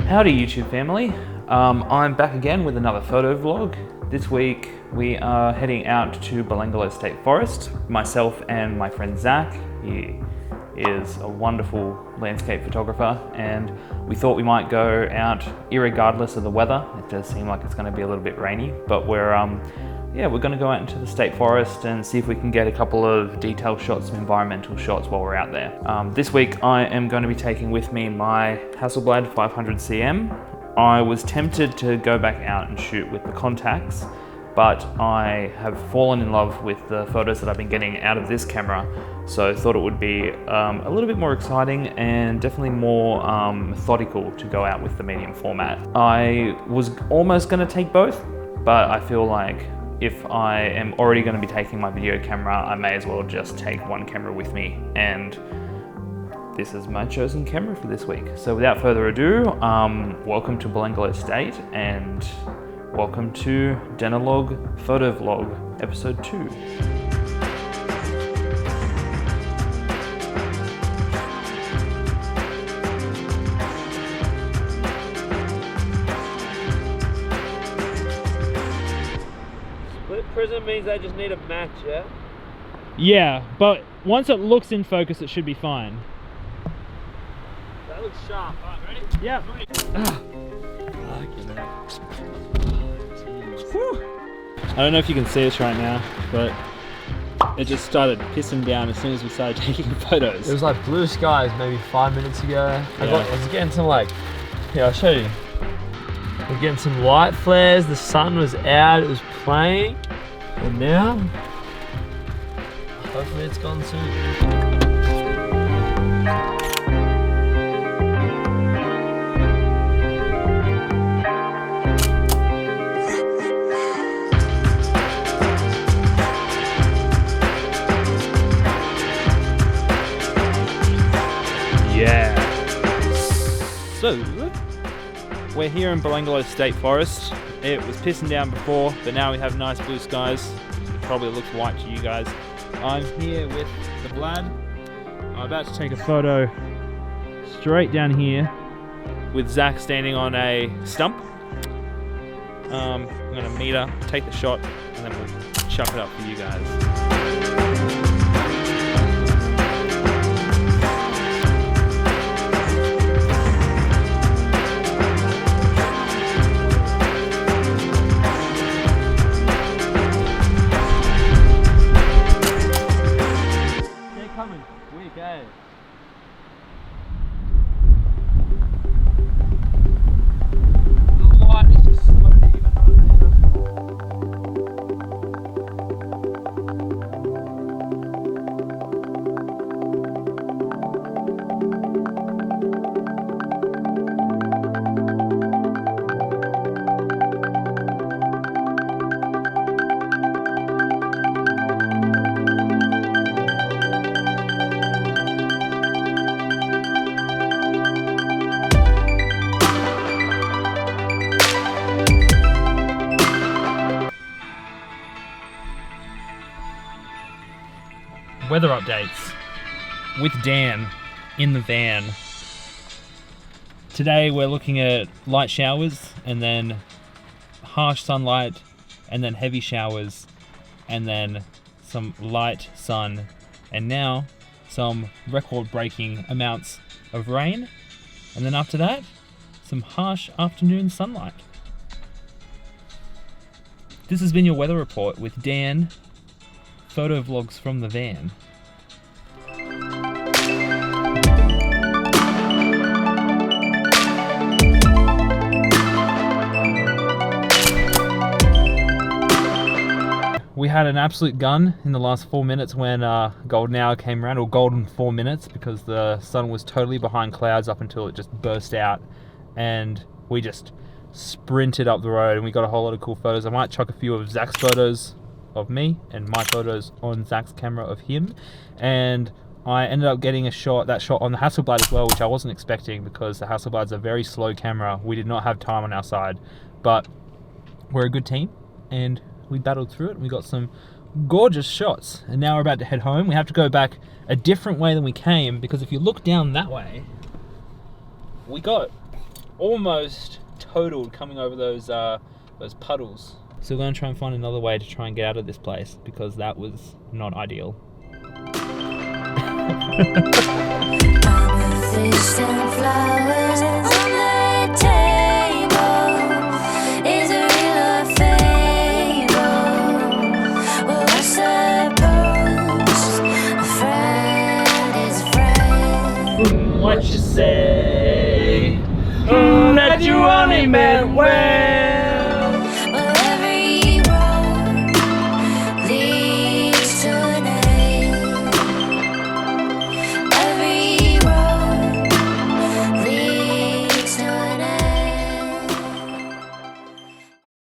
Howdy YouTube family, I'm back again with another photo vlog. This week we are heading out to Belanglo State Forest, myself and my friend Zach. He is a wonderful landscape photographer and we thought we might go out irregardless of the weather. It does seem like it's going to be a little bit rainy, but we're going to go out into the state forest and see if we can get a couple of detailed shots, some environmental shots while we're out there. This week I am going to be taking with me my Hasselblad 500cm. I was tempted to go back out and shoot with the contacts, but I have fallen in love with the photos that I've been getting out of this camera, so I thought it would be a little bit more exciting and definitely more methodical to go out with the medium format. I was almost going to take both, but I feel like if I am already going to be taking my video camera, I may as well just take one camera with me, and this is my chosen camera for this week. So without further ado, welcome to Belanglo State and welcome to Denalog Photovlog episode 2. Prism means they just need a match, yeah? Yeah, but once it looks in focus, it should be fine. That looks sharp. Alright, ready? Yeah. I don't know if you can see us right now, but it just started pissing down as soon as we started taking photos. It was like blue skies maybe 5 minutes ago. I was getting some I'll show you. We're getting some light flares, the sun was out, it was playing. And now, hopefully it's gone soon. Yeah. So, we're here in Belanglo State Forest. It was pissing down before, but now we have nice blue skies. It probably looks white to you guys. I'm here with the Vlad. I'm about to take a photo straight down here with Zach standing on a stump. I'm gonna meet her, take the shot, and then we'll chuck it up for you guys. Okay. The light is just so even Weather updates with Dan in the van. Today we're looking at light showers and then harsh sunlight and then heavy showers and then some light sun and now some record-breaking amounts of rain, and then after that some harsh afternoon sunlight. This has been your weather report with Dan. Photo vlogs from the van. We had an absolute gun in the last 4 minutes when golden hour came around, or golden 4 minutes, because the sun was totally behind clouds up until it just burst out, and we just sprinted up the road and we got a whole lot of cool photos. I might chuck a few of Zach's photos of me and my photos on Zach's camera of him, and I ended up getting that shot on the Hasselblad as well, which I wasn't expecting because the Hasselblad's a very slow camera. We did not have time on our side, but we're a good team and we battled through it and we got some gorgeous shots. And now we're about to head home. We have to go back a different way than we came, because if you look down that way, we got almost totaled coming over those puddles. So we're going to try and find another way to try and get out of this place because that was not ideal. I'm a fish and flower.